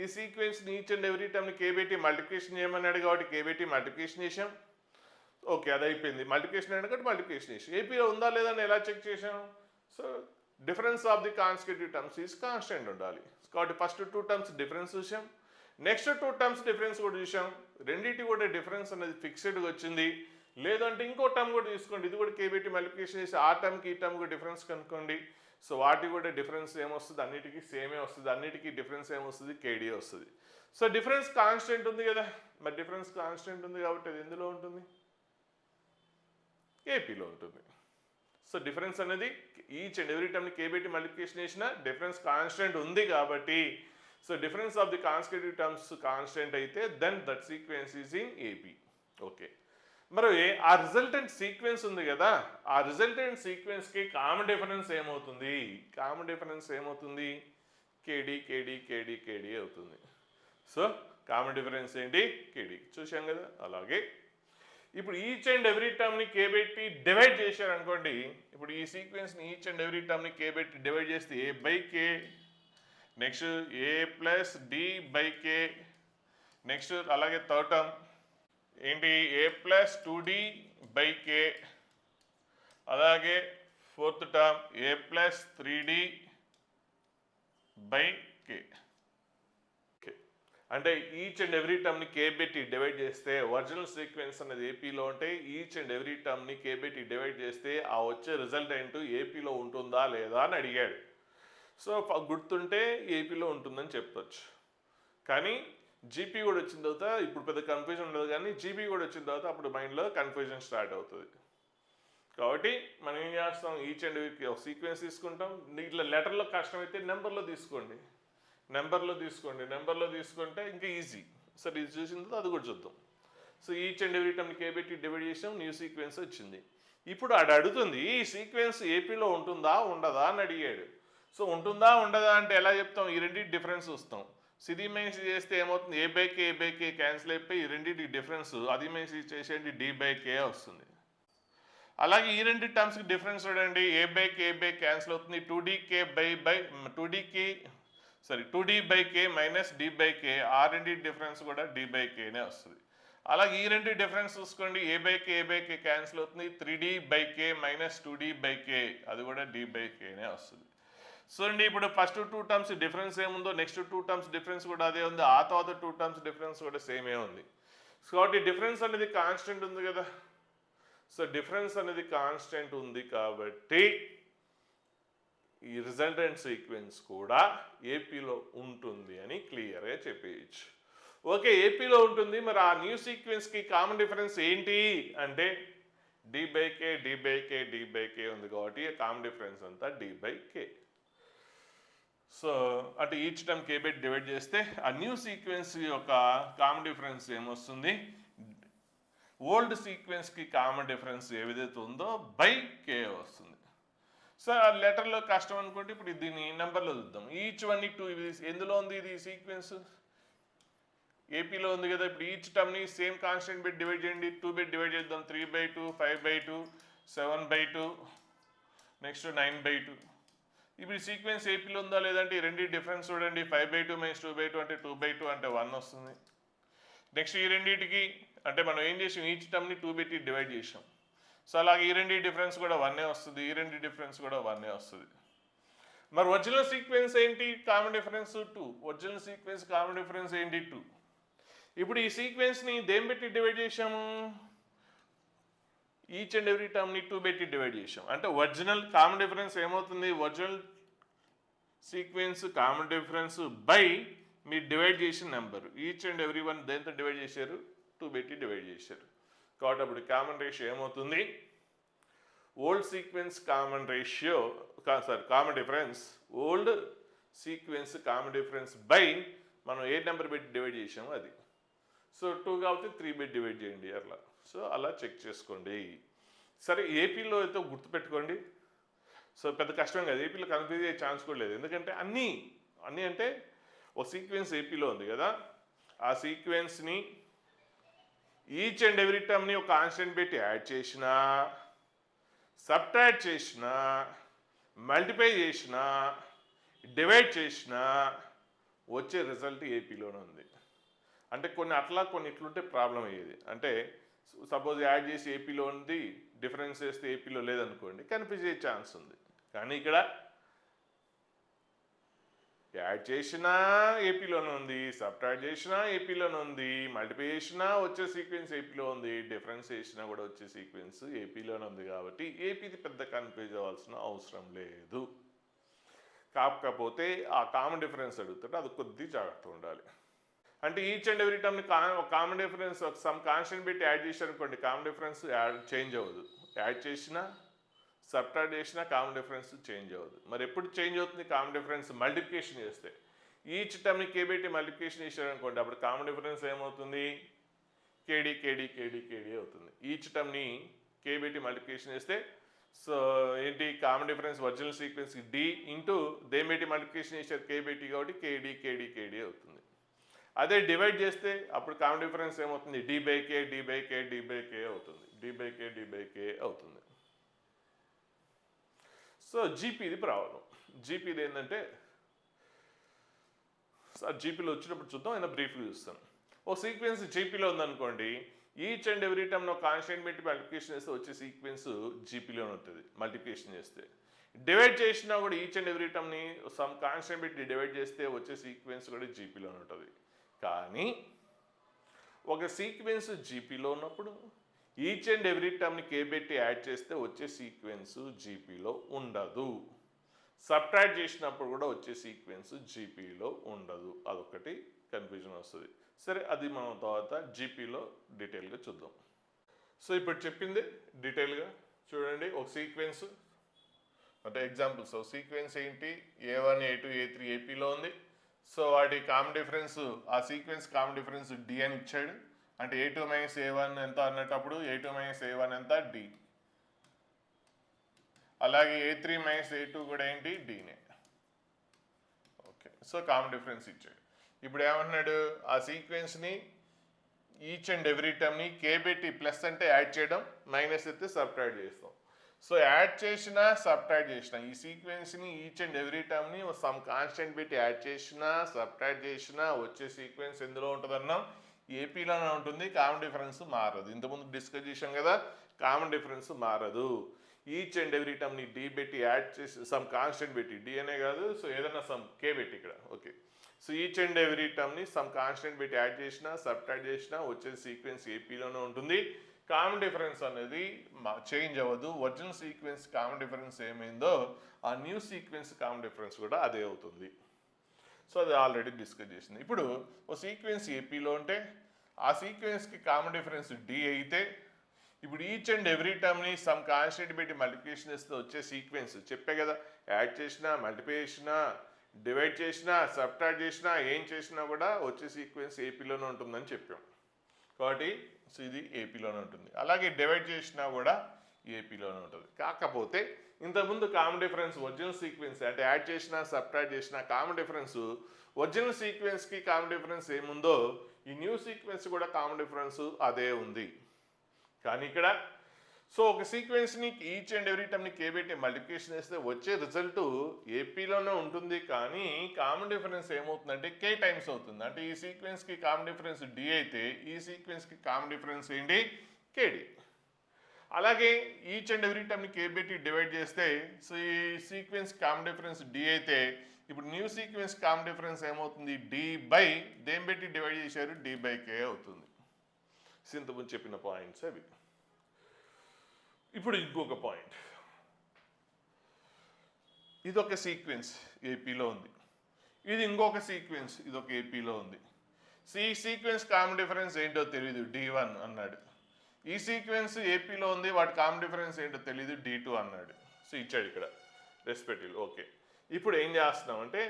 ఈ సీక్వెన్స్ని ఈచ్ అండ్ ఎవ్రీ టర్మ్ని కే పెట్టి మల్టిప్లికేషన్ చేయమన్నాడు కాబట్టి కే పెట్టి మల్టిప్లికేషన్ చేసాం. ఓకే అది అయిపోయింది. మల్టిప్లికేషన్ అయ్యాడు కాబట్టి మల్టిప్లికేషన్ చేసాం. ఏపీలో ఉందా లేదా అని ఎలా చెక్ చేసాం? So difference of the constitutive terms is constant ఉండాలి కాబట్టి ఫస్ట్ టూ టర్మ్స్ డిఫరెన్స్ చూసాం, నెక్స్ట్ టూ టర్మ్స్ డిఫరెన్స్ కూడా చూసాం. రెండింటి కూడా డిఫరెన్స్ అనేది ఫిక్స్డ్గా వచ్చింది. లేదంటే ఇంకో టర్మ్ కూడా తీసుకోండి, ఇది కూడా కే పెట్టి మల్టిప్లికేషన్ చేసి ఆ టర్మ్కి ఈ టర్మ్ కూడా డిఫరెన్స్ కనుక్కోండి. సో వాటి కూడా డిఫరెన్స్ ఏమొస్తుంది? అన్నిటికీ సేమే వస్తుంది. అన్నిటికీ డిఫరెన్స్ ఏమొస్తుంది? కేడీ వస్తుంది. సో డిఫరెన్స్ కాన్స్టెంట్ ఉంది కదా, మరి డిఫరెన్స్ కాన్స్టెంట్ ఉంది కాబట్టి అది ఎందులో ఉంటుంది? ఏపీలో ఉంటుంది. సో డిఫరెన్స్ అనేది ఈచ్ అండ్ ఎవ్రీ టర్మ్ని కే పెట్టి మల్టిప్లికేషన్ చేసిన డిఫరెన్స్ కాన్స్టెంట్ ఉంది కాబట్టి so difference of the constitutive terms constant అయితే then that sequence is in AP. Okay, మరి ఆ రిజల్టెంట్ సీక్వెన్స్ ఉంది కదా, ఆ రిజల్టెంట్ సీక్వెన్స్కి కామన్ డిఫరెన్స్ ఏమవుతుంది? కామన్ డిఫరెన్స్ ఏమవుతుంది? కేడి కేడి కేడి కేడి అవుతుంది. సో కామన్ డిఫరెన్స్ ఏంటి? కేడి. చూసాం కదా. అలాగే ఇప్పుడు ఈచ్ అండ్ ఎవ్రీ టర్మ్ని కే పెట్టి డివైడ్ చేశారనుకోండి, ఇప్పుడు ఈ సీక్వెన్స్ని ఈచ్ అండ్ ఎవ్రీ టర్మ్ని కే పెట్టి డివైడ్ చేస్తే a by k, next a plus d by k, next అలాగే థర్డ్ టర్మ్ ఏంటి? A plus 2d by k, అలాగే fourth term a plus 3d by k. అంటే ఈచ్ అండ్ ఎవ్రీ టర్మ్ని కే పెట్టి divide చేస్తే ఒరిజినల్ సీక్వెన్స్ అనేది ఏపీలో ఉంటే ఈచ్ అండ్ ఎవ్రీ టర్మ్ని కే పెట్టి డివైడ్ చేస్తే ఆ వచ్చే రిజల్ట్ ఏంటో ఏపీలో ఉంటుందా లేదా అని అడిగాడు. సో గుర్తుంటే ఏపీలో ఉంటుందని చెప్పొచ్చు. కానీ జీపీ కూడా వచ్చిన తర్వాత ఇప్పుడు పెద్ద కన్ఫ్యూజన్ ఉండదు, కానీ జీపీ కూడా వచ్చిన తర్వాత అప్పుడు మైండ్లో కన్ఫ్యూజన్ స్టార్ట్ అవుతుంది. కాబట్టి మనం ఏం చేస్తాం, ఈచ్ అండ్ ఎవ్రీ ఒక సీక్వెన్స్ తీసుకుంటాం. ఇట్లా లెటర్లో కష్టమైతే నెంబర్లో తీసుకోండి, నెంబర్లో తీసుకుంటే ఇంకా ఈజీ. సరే ఇది చూసిన తర్వాత అది కూడా చూద్దాం. So each and every term k పెట్టి డివైడ్ చేసాం, న్యూ సీక్వెన్స్ వచ్చింది. ఇప్పుడు అది అడుగుతుంది ఈ సీక్వెన్స్ ఏపీలో ఉంటుందా ఉండదా అని అడిగాడు. సో ఉంటుందా ఉండదా అంటే ఎలా చెప్తాం, ఈ రెండింటి డిఫరెన్స్ వస్తాం. సిది మైనస్ చేస్తే ఏమవుతుంది, ఏ బై కే క్యాన్సిల్ అయిపోయి ఈ రెండింటి డిఫరెన్స్ అది మైనస్ చేసేది డి బై కే వస్తుంది. అలాగే ఈ రెండు టర్మ్స్కి డిఫరెన్స్ చూడండి, ఏ బై క్యాన్సిల్ అవుతుంది, 2d by k minus d by k, ఆ రెండింటి డిఫరెన్స్ కూడా డి బై కేనే వస్తుంది. అలాగే ఈ రెండు డిఫరెన్స్ చూసుకోండి, ఏ బై కే క్యాన్సిల్ అవుతుంది, 3d by k minus 2d by k, అది కూడా డి బై కేనే వస్తుంది. సో అండి ఇప్పుడు ఫస్ట్ 2 టర్మ్స్ డిఫరెన్స్ ఏముందో నెక్స్ట్ 2 టర్మ్స్ డిఫరెన్స్ కూడా అదే ఉంది, ఆ తర్వాత 2 టర్మ్స్ డిఫరెన్స్ కూడా సేమే ఉంది. సో కాబట్టి డిఫరెన్స్ అనేది కాన్స్టెంట్ ఉంది కదా. సో డిఫరెన్స్ అనేది కాన్స్టెంట్ ఉంది కాబట్టి ఈ రిజల్టెంట్ సీక్వెన్స్ కూడా ఏపీలో ఉంటుంది అని క్లియర్గా చెప్పేయచ్చు. ఓకే, ఏపీలో ఉంటుంది. మరి ఆ న్యూ సీక్వెన్స్కి కామన్ డిఫరెన్స్ ఏంటి అంటే డి బై కే ఉంది కాబట్టి కామన్ డిఫరెన్స్ అంతా డి బై కే. సో అంటే each term K by divide చేస్తే ఆ న్యూ సీక్వెన్స్ యొక్క కామన్ డిఫరెన్స్ ఏమొస్తుంది, ఓల్డ్ సీక్వెన్స్కి కామన్ డిఫరెన్స్ ఏదైతే ఉందో బై కే వస్తుంది. సో ఆ లెటర్లో కష్టం అనుకుంటే ఇప్పుడు దీన్ని నెంబర్లో చూద్దాం. ఈచ్ వన్ టూ, ఇది ఎందులో ఉంది, ఇది సీక్వెన్స్ ఏపీలో ఉంది కదా. ఇప్పుడు ఈచ్ టర్మ్ని సేమ్ కాన్స్టెంట్ పెట్టి డివైడ్ చేయండి, 2 పెట్టి డివైడ్ చేద్దాం. 3/2, 5/2, 7/2, నెక్స్ట్ 9/2. ఇప్పుడు ఈ సీక్వెన్స్ ఏపీలో ఉందా లేదంటే ఈ రెండు డిఫరెన్స్ చూడండి, 5/2 మైనస్ 2/2 అంటే 2/2 అంటే 1 వస్తుంది. నెక్స్ట్ ఈ రెండింటికి అంటే మనం ఏం చేసాం, ఈచ్ టర్మ్ని 2 పెట్టి డివైడ్ చేసాం. సో అలాగే ఈ రెండు డిఫరెన్స్ కూడా 1 వస్తుంది, ఈ రెండు డిఫరెన్స్ కూడా 1 వస్తుంది. మరి ఒరిజినల్ సీక్వెన్స్ ఏంటి, common difference 2. Original sequence common difference ఏంటి 2. ఇప్పుడు ఈ సీక్వెన్స్ని దేని పెట్టి డివైడ్ చేసాము, ఈచ్ అండ్ ఎవ్రీ టర్మ్ని 2 పెట్టి డివైడ్ చేసాం. అంటే ఒరిజినల్ కామన్ డిఫరెన్స్ ఏమవుతుంది, original sequence common difference by మీరు డివైడ్ చేసిన number. Each and every one దేంతో డివైడ్ చేశారు, 2 పెట్టి డివైడ్ చేశారు. కాబట్టి అప్పుడు కామన్ రేషియో ఏమవుతుంది, old sequence common ratio common difference, old sequence common difference by మనం ఏ నెంబర్ పెట్టి డివైడ్ చేసామో అది. సో 2 కాబట్టి 3 పెట్టి డివైడ్ చేయండి అట్లా. సో అలా చెక్ చేసుకోండి. సరే ఏపీలో అయితే గుర్తుపెట్టుకోండి. సో పెద్ద కష్టం కాదు, ఏపీలో కన్ఫ్యూజ్ అయ్యే ఛాన్స్ కూడా లేదు. ఎందుకంటే అన్నీ అంటే ఒక సీక్వెన్స్ ఏపీలో ఉంది కదా, ఆ సీక్వెన్స్ని ఈచ్ అండ్ ఎవ్రీ టర్మ్ని ఒక కాన్స్టెంట్ పెట్టి యాడ్ చేసినా, సబ్ట్రాక్ట్ చేసినా, మల్టిప్లై చేసినా, డివైడ్ చేసినా వచ్చే రిజల్ట్ ఏపీలోనే ఉంది. అంటే కొన్ని అట్లా కొన్ని ఇట్లుంటే ప్రాబ్లం అయ్యేది. అంటే సపోజ్ యాడ్ చేసి ఏపీలో ఉంది, డిఫరెన్స్ చేస్తే ఏపీలో లేదనుకోండి, కన్ఫ్యూజ్ అయ్యే ఛాన్స్ ఉంది. కానీ ఇక్కడ యాడ్ చేసినా ఏపీలోనే ఉంది, సబ్ట్రాక్ట్ చేసినా ఏపీలోనే ఉంది, మల్టిప్లై చేసినా వచ్చే సీక్వెన్స్ ఏపీలో ఉంది, డిఫరెన్స్ చేసినా కూడా వచ్చే సీక్వెన్స్ ఏపీలోనే ఉంది. కాబట్టి ఏపీది పెద్ద కన్ఫ్యూజ్ అవ్వాల్సిన అవసరం లేదు. కాకపోతే ఆ కామన్ డిఫరెన్స్ అడుగుతుంటే అది కొద్ది జాగ్రత్తగా ఉండాలి. అంటే ఈచ్ అండ్ ఎవ్రీ టర్మ్ని కామన్ డిఫరెన్స్ సమ్ కాన్స్టెంట్ పెట్టి యాడ్ చేశారనుకోండి, కామన్ డిఫరెన్స్ చేంజ్ అవ్వదు. యాడ్ చేసినా సబ్ట్రాక్ట్ చేసినా కామన్ డిఫరెన్స్ చేంజ్ అవ్వదు. మరి ఎప్పుడు చేంజ్ అవుతుంది, కామన్ డిఫరెన్స్ మల్టిప్లికేషన్ చేస్తే. ఈచ్ టర్మ్ని కే పెట్టి మల్టిప్లికేషన్ చేశారనుకోండి, అప్పుడు కామన్ డిఫరెన్స్ ఏమవుతుంది, కేడీ అవుతుంది. ఈచ్ టర్మ్ని కే పెట్టి మల్టిప్లికేషన్ చేస్తే సో ఏంటి common difference original sequence D into దేని పెట్టి మల్టిప్లికేషన్ చేశారు, కే పెట్టి, కాబట్టి కేడీ అవుతుంది. అదే డివైడ్ చేస్తే అప్పుడు కామన్ డిఫరెన్స్ ఏమవుతుంది, డి బై కే అవుతుంది. So జీపీది problem. జీపీది ఏంటంటే సార్ జీపీలో వచ్చినప్పుడు చూద్దాం, అయినా బ్రీఫ్గా చూస్తాను. ఓ సీక్వెన్స్ జీపీలో ఉందనుకోండి, ఈచ్ అండ్ ఎవ్రీ టర్మ్లో కాన్స్టెంట్ పెట్టి మల్టిప్లికేషన్ చేస్తే వచ్చే సీక్వెన్స్ జీపీలోనే ఉంటుంది. మల్టిప్లికేషన్ చేస్తే డివైడ్ చేసినా కూడా ఈచ్ అండ్ ఎవ్రీ టర్మ్ని సమ్ కాన్స్టెంట్ పెట్టి డివైడ్ చేస్తే వచ్చే సీక్వెన్స్ కూడా జీపీలోనే ఉంటుంది. కానీ ఒక సీక్వెన్స్ జీపీలో ఉన్నప్పుడు ఈచ్ అండ్ ఎవ్రీ టర్మ్ని కే పెట్టి యాడ్ చేస్తే వచ్చే సీక్వెన్స్ జీపీలో ఉండదు. సబ్ట్రాక్ట్ చేసినప్పుడు కూడా వచ్చే సీక్వెన్స్ జీపీలో ఉండదు. అదొకటి కన్ఫ్యూజన్ వస్తుంది. సరే, అది మనం తర్వాత జీపీలో డీటెయిల్గా చూద్దాం. సో ఇప్పుడు చెప్పింది డీటెయిల్గా చూడండి. ఒక సీక్వెన్స్ అంటే ఎగ్జాంపుల్స్, సీక్వెన్స్ ఏంటి, A1 A2 A3 ఏపీలో ఉంది. సో వాటి కామన్ డిఫరెన్స్, ఆ సీక్వెన్స్ కామన్ డిఫరెన్స్ డి అని ఇచ్చాడు. అంటే A2 మైనస్ A1 ఎంత అన్నటప్పుడు A2 మైనస్ A1 ఎంత డి. అలాగే A3 మైనస్ A2 కూడా ఏంటి, డీనే. ఓకే, సో కామన్ డిఫరెన్స్ ఇచ్చాడు. ఇప్పుడు ఏమంటున్నాడు, ఆ సీక్వెన్స్ని ఈచ్ అండ్ ఎవ్రీ టర్మ్ని కే పెట్టి ప్లస్ అంటే యాడ్ చేయడం, మైనస్ అయితే సబ్ట్రాక్ట్ చేస్తాం. సో యాడ్ చేసినా సబ్ట్రాక్ట్ చేసినా ఈ సీక్వెన్స్ని ఈచ్ అండ్ ఎవ్రీ టర్మ్ని సమ్ కాన్స్టెంట్ పెట్టి యాడ్ చేసినా సబ్ట్రాక్ట్ చేసినా వచ్చే సీక్వెన్స్ ఎందులో ఉంటుందన్నాం, ఏపీలోనే ఉంటుంది. కామన్ డిఫరెన్స్ మారదు. ఇంతకుముందు డిస్కస్ చేసాం కదా, కామన్ డిఫరెన్స్ మారదు. ఈచ్ అండ్ ఎవ్రీ టర్మ్ని డి పెట్టి యాడ్ చేసి సమ్ కాన్స్టెంట్ పెట్టి, డి అనే కాదు, సో ఏదైనా సమ్ కే పెట్టి ఇక్కడ. Okay, so each and every టర్మ్ని సమ్ కాన్స్టెంట్ పెట్టి యాడ్ చేసినా సబ్ట్రాక్ట్ చేసినా వచ్చే సీక్వెన్స్ ఏపీలోనే ఉంటుంది. కామన్ డిఫరెన్స్ అనేది చేంజ్ అవ్వదు. ఒరిజినల్ సీక్వెన్స్ కామన్ డిఫరెన్స్ ఏమైందో ఆ న్యూ సీక్వెన్స్ కామన్ డిఫరెన్స్ కూడా అదే అవుతుంది. సో అది ఆల్రెడీ డిస్కస్ చేసింది. ఇప్పుడు ఓ సీక్వెన్స్ ఏపీలో ఉంటే ఆ సీక్వెన్స్కి కామన్ డిఫరెన్స్ డి అయితే ఇప్పుడు ఈచ్ అండ్ ఎవ్రీ టర్మ్ని సమ్ కాన్స్టెంట్ పెట్టి మల్టిప్లికేషన్ చేస్తే వచ్చే సీక్వెన్స్ చెప్పే కదా, యాడ్ చేసినా మల్టిప్లై చేసినా డివైడ్ చేసినా సబ్ట్రాక్ట్ చేసినా ఏం చేసినా కూడా వచ్చే సీక్వెన్స్ ఏపీలోనే ఉంటుందని చెప్పాం. కాబట్టి సో ఇది ఏపీలోనే ఉంటుంది. అలాగే డివైడ్ చేసినా కూడా ఏపీలోనే ఉంటుంది. కాకపోతే ఇంతకుముందు కామన్ డిఫరెన్స్ ఒరిజినల్ సీక్వెన్స్ అంటే యాడ్ చేసినా సబ్ట్రాక్ట్ చేసినా కామన్ డిఫరెన్స్ ఒరిజినల్ సీక్వెన్స్కి కామన్ డిఫరెన్స్ ఏముందో ఈ న్యూ సీక్వెన్స్ కూడా కామన్ డిఫరెన్స్ అదే ఉంది. కానీ ఇక్కడ సో ఒక సీక్వెన్స్ని ఈచ్ అండ్ ఎవ్రీ టర్మ్ని కే పెట్టి మల్టిప్లికేషన్ చేస్తే వచ్చే రిజల్ట్ ఏపీలోనే ఉంటుంది. కానీ కామన్ డిఫరెన్స్ ఏమవుతుందంటే కే టైమ్స్ అవుతుంది. అంటే ఈ సీక్వెన్స్కి కామన్ డిఫరెన్స్ డి అయితే ఈ సీక్వెన్స్కి కామన్ డిఫరెన్స్ ఏంటి, కేడి. అలాగే ఈచ్ అండ్ ఎవ్రీ టర్మ్ని కే పెట్టి డివైడ్ చేస్తే సో ఈ సీక్వెన్స్ కామన్ డిఫరెన్స్ డి అయితే ఇప్పుడు న్యూ సీక్వెన్స్ కామన్ డిఫరెన్స్ ఏమవుతుంది, డి బై దేని పెట్టి డివైడ్ చేశారు, డి బై కే అవుతుంది. ఇంతకుముందు చెప్పిన పాయింట్స్ అవి. ఇప్పుడు ఇంకొక పాయింట్, ఇదొక సీక్వెన్స్ ఏపీలో ఉంది, ఇది ఇంకొక సీక్వెన్స్ ఇదొక ఏపీలో ఉంది. సో ఈ సీక్వెన్స్ కామన్ డిఫరెన్స్ ఏంటో తెలియదు, D1 అన్నాడు. ఈ సీక్వెన్స్ ఏపీలో ఉంది, వాటి కామన్ డిఫరెన్స్ ఏంటో తెలియదు, D2 అన్నాడు. సో ఇచ్చాడు ఇక్కడ రెస్పెక్టివ్. ఓకే, ఇప్పుడు ఏం చేస్తున్నాం అంటే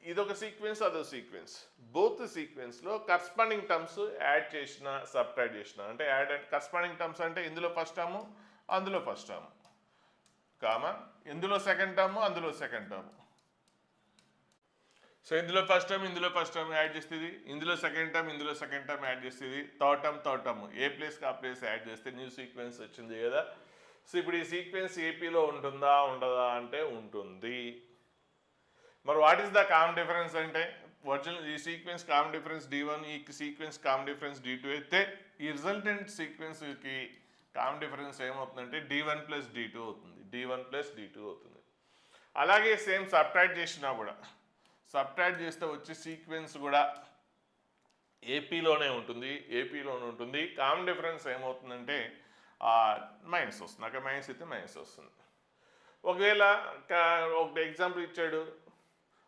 ఇదొక సీక్వెన్స్ అదొక సీక్వెన్స్, బోత్ సీక్వెన్స్లో కరస్పాండింగ్ టర్మ్స్ యాడ్ చేసిన సబ్ట్రాక్ట్ చేసిన, అంటే యాడ్ అండ్ కరస్పాండింగ్ టర్మ్స్ అంటే ఇందులో ఫస్ట్ టర్మ్ అందులో ఫస్ట్ టర్మ్ కామా, ఇందులో సెకండ్ టర్మ్ అందులో సెకండ్ టర్మ్. సో ఇందులో ఫస్ట్ టర్మ్ యాడ్ చేస్తుంది, ఇందులో సెకండ్ టర్మ్ యాడ్ చేస్తుంది, థర్డ్ టర్మ్ ఏ ప్లేస్కి ఆ ప్లేస్ యాడ్ చేస్తే న్యూ సీక్వెన్స్ వచ్చింది కదా. సో ఇప్పుడు ఈ సీక్వెన్స్ ఏపీలో ఉంటుందా ఉండదా అంటే ఉంటుంది. మరి what is the common difference అంటే ఒరిజినల్ ఈ సీక్వెన్స్ కామన్ డిఫరెన్స్ D1, ఈ సీక్వెన్స్ కామన్ డిఫరెన్స్ D2 అయితే ఈ రిజల్టెంట్ సీక్వెన్స్కి కామన్ డిఫరెన్స్ ఏమవుతుందంటే D1 ప్లస్ D2 అవుతుంది. అలాగే సేమ్ సబ్ట్రాక్ట్ చేసినా కూడా సబ్ట్రాక్ట్ చేస్తే వచ్చే సీక్వెన్స్ కూడా ఏపీలోనే ఉంటుంది. కామన్ డిఫరెన్స్ ఏమవుతుందంటే మైనస్ వస్తుంది. అక్కడ మైనస్ అయితే మైనస్ వస్తుంది. ఒకవేళ ఒక ఎగ్జాంపుల్ ఇచ్చాడు,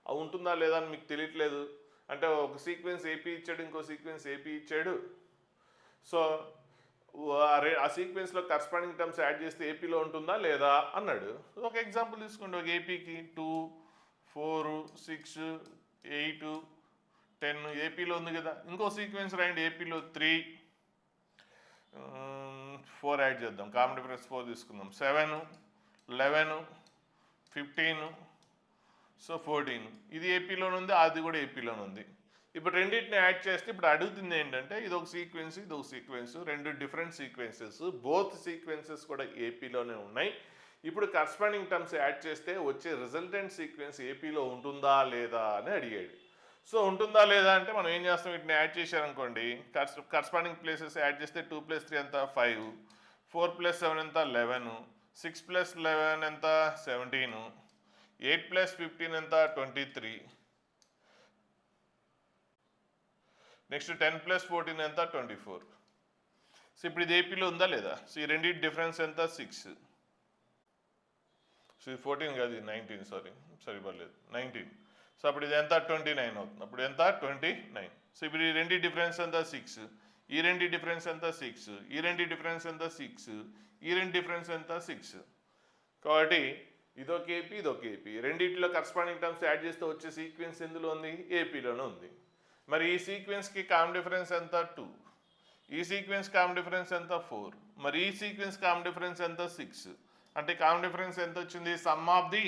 అది ఉంటుందా లేదా అని మీకు తెలియట్లేదు అంటే ఒక సీక్వెన్స్ ఏపీ ఇచ్చాడు, ఇంకో సీక్వెన్స్ ఏపీ ఇచ్చాడు. సో ఆ సీక్వెన్స్లో కరస్పాండింగ్ టర్మ్స్ యాడ్ చేస్తే ఏపీలో ఉంటుందా లేదా అన్నాడు. ఒక ఎగ్జాంపుల్ తీసుకోండి, ఒక ఏపీకి 2, 4, 6, 8, 10 ఏపీలో ఉంది కదా. ఇంకో సీక్వెన్స్ రాయండి ఏపీలో 3, 4 యాడ్ చేద్దాం, కామన్ డిఫరెన్స్ 4 తీసుకుందాం, 7, 11, 15, సో 14 ఇది ఏపీలోనే ఉంది, అది కూడా ఏపీలోనే ఉంది. ఇప్పుడు రెండింటిని యాడ్ చేస్తే ఇప్పుడు అడుగుతుంది ఏంటంటే ఇదొక సీక్వెన్స్, రెండు డిఫరెంట్ సీక్వెన్సెస్, బోత్ సీక్వెన్సెస్ కూడా ఏపీలోనే ఉన్నాయి. ఇప్పుడు కరస్పాండింగ్ టర్మ్స్ యాడ్ చేస్తే వచ్చే రిజల్టెంట్ సీక్వెన్స్ ఏపీలో ఉంటుందా లేదా అని అడిగాడు. సో ఉంటుందా లేదా అంటే మనం ఏం చేస్తాం, వీటిని యాడ్ చేశారనుకోండి, కరస్పాండింగ్ ప్లేసెస్ యాడ్ చేస్తే 2 + 3 ఎంత 5, 4 + 7 ఎంత 11, 6 + 11 ఎంత 17, 8 + 15 ఎంత 23, నెక్స్ట్ 10 ప్లస్ 14 ఎంత 24. సో ఇప్పుడు ఇది ఏపీలో ఉందా లేదా? సో ఈ రెండింటి డిఫరెన్స్ ఎంత 6. సో ఇది 14 కాదు, ఇది 19, సారీ పర్లేదు 19. సో అప్పుడు ఇది ఎంత 29 అవుతుంది. అప్పుడు ఎంత 29. సో ఇప్పుడు ఈ రెండి డిఫరెన్స్ ఎంత 6, ఈ రెండి డిఫరెన్స్ ఎంత 6, ఈ రెండి డిఫరెన్స్ ఎంత 6, ఈ రెండు డిఫరెన్స్ ఎంత 6. కాబట్టి ఇదొక ఏపీ ఇదొక ఏపీ, రెండింటిలో కరస్పాండింగ్ టర్మ్స్ యాడ్ చేస్తే వచ్చే సీక్వెన్స్ ఎందులో ఉంది? ఏపీలోనే ఉంది. మరి ఈ సీక్వెన్స్కి కామన్ డిఫరెన్స్ ఎంత 2, ఈ సీక్వెన్స్ కామన్ డిఫరెన్స్ ఎంత 4, మరి ఈ సీక్వెన్స్ కామన్ డిఫరెన్స్ ఎంత 6. అంటే కామన్ డిఫరెన్స్ ఎంత వచ్చింది? సమ్ ఆఫ్ ది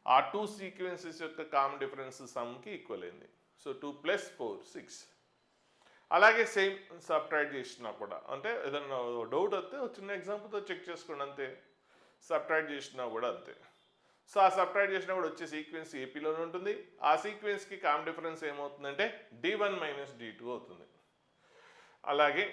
ఆ టూ సీక్వెన్సెస్ యొక్క కామన్ డిఫరెన్స్ సమ్కి ఈక్వల్ అయింది. సో 2 + 4 6. అలాగే సేమ్ సబ్ట్రాక్ట్ చేసినా కూడా, అంటే ఏదన్నా డౌట్ వస్తే ఒక చిన్న ఎగ్జాంపుల్తో చెక్ చేసుకోండి అంతే. సబ్ట్రాక్ట్ చేసినా కూడా అంతే. సో ఆ సబ్ట్రాక్ట్ చేసినా కూడా వచ్చే సీక్వెన్స్ ఏపీలోనే ఉంటుంది. ఆ సీక్వెన్స్కి కామన్ డిఫరెన్స్ ఏమవుతుందంటే D1 - D2 అవుతుంది. అలాగే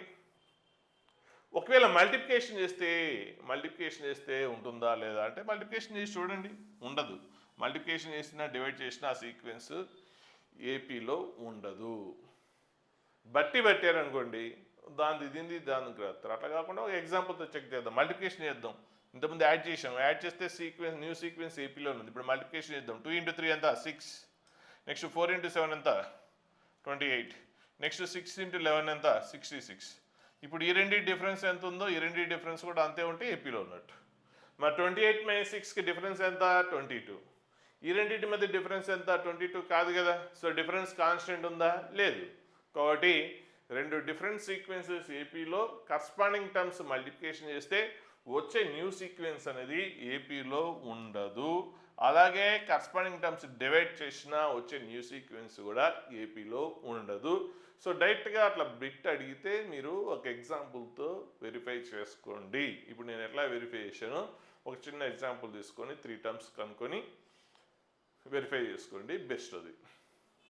ఒకవేళ మల్టిప్లికేషన్ చేస్తే ఉంటుందా లేదా అంటే, మల్టిప్లికేషన్ చేసి చూడండి, ఉండదు. మల్టిప్లికేషన్ చేసినా డివైడ్ చేసినా ఆ సీక్వెన్స్ ఏపీలో ఉండదు. బట్టి పెట్టారనుకోండి, దీన్ని దానికి రాస్తారు. అట్లా కాకుండా ఒక ఎగ్జాంపుల్తో చెక్ చేద్దాం. మల్టిప్లికేషన్ చేద్దాం. ఇంతకుముందు యాడ్ చేస్తే న్యూ సీక్వెన్స్ ఏపీలో ఉంది. ఇప్పుడు మల్టిప్లికేషన్ చేద్దాం. 2 × 3 ఎంత 6, నెక్స్ట్ 4 × 7 ఎంత 28, నెక్స్ట్ 6 × 11 ఎంత 66. ఇప్పుడు ఈ రెండి డిఫరెన్స్ ఎంత ఉందో ఈ రెండి డిఫరెన్స్ కూడా అంతే ఉంటే ఏపీలో ఉన్నట్టు. మరి 28 - 6కి డిఫరెన్స్ ఎంత 22. ఈ రెండింటి మధ్య డిఫరెన్స్ ఎంత 22 కాదు కదా. సో డిఫరెన్స్ కాన్స్టెంట్ ఉందా? లేదు. కాబట్టి రెండు డిఫరెంట్ సీక్వెన్సెస్ ఏపీలో కరస్పాండింగ్ టర్మ్స్ మల్టిప్లికేషన్ చేస్తే వచ్చే న్యూ సీక్వెన్స్ అనేది ఏపీలో ఉండదు. అలాగే కరస్పాండింగ్ టర్మ్స్ డివైడ్ చేసినా వచ్చే న్యూ సీక్వెన్స్ కూడా ఏపీలో ఉండదు. సో డైరెక్ట్గా అట్లా బిట్ అడిగితే మీరు ఒక ఎగ్జాంపుల్తో వెరిఫై చేసుకోండి. ఇప్పుడు నేను ఎట్లా వెరిఫై చేశానో ఒక చిన్న ఎగ్జాంపుల్ తీసుకొని 3 టర్మ్స్ కనుక్కొని వెరిఫై చేసుకోండి, బెస్ట్ అది.